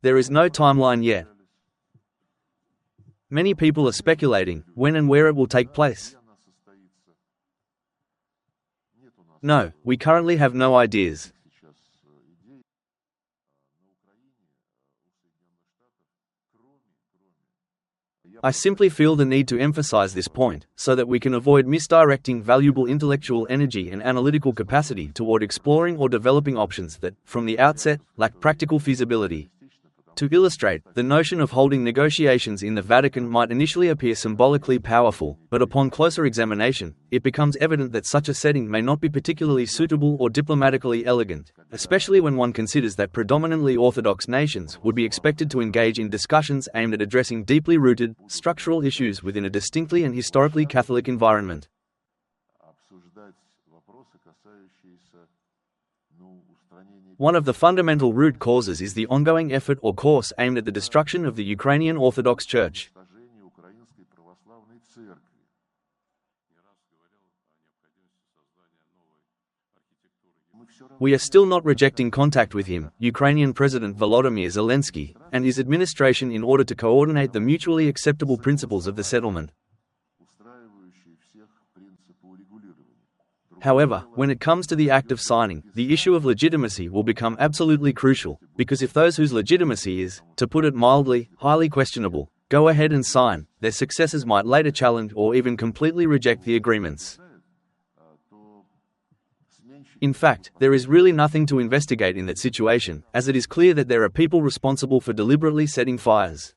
There is no timeline yet. Many people are speculating when and where it will take place. No, we currently have no ideas. I simply feel the need to emphasize this point, so that we can avoid misdirecting valuable intellectual energy and analytical capacity toward exploring or developing options that, from the outset, lack practical feasibility. To illustrate, the notion of holding negotiations in the Vatican might initially appear symbolically powerful, but upon closer examination, it becomes evident that such a setting may not be particularly suitable or diplomatically elegant, especially when one considers that predominantly Orthodox nations would be expected to engage in discussions aimed at addressing deeply rooted, structural issues within a distinctly and historically Catholic environment. One of the fundamental root causes is the ongoing effort or course aimed at the destruction of the Ukrainian Orthodox Church. We are still not rejecting contact with him, Ukrainian President Volodymyr Zelensky, and his administration in order to coordinate the mutually acceptable principles of the settlement. However, when it comes to the act of signing, the issue of legitimacy will become absolutely crucial, because if those whose legitimacy is, to put it mildly, highly questionable, go ahead and sign, their successors might later challenge or even completely reject the agreements. In fact, there is really nothing to investigate in that situation, as it is clear that there are people responsible for deliberately setting fires.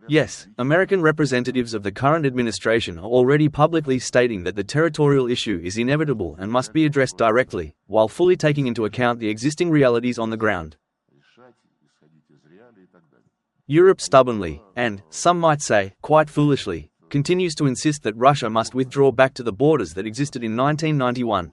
Yes, American representatives of the current administration are already publicly stating that the territorial issue is inevitable and must be addressed directly, while fully taking into account the existing realities on the ground. Europe stubbornly, and, some might say, quite foolishly, continues to insist that Russia must withdraw back to the borders that existed in 1991.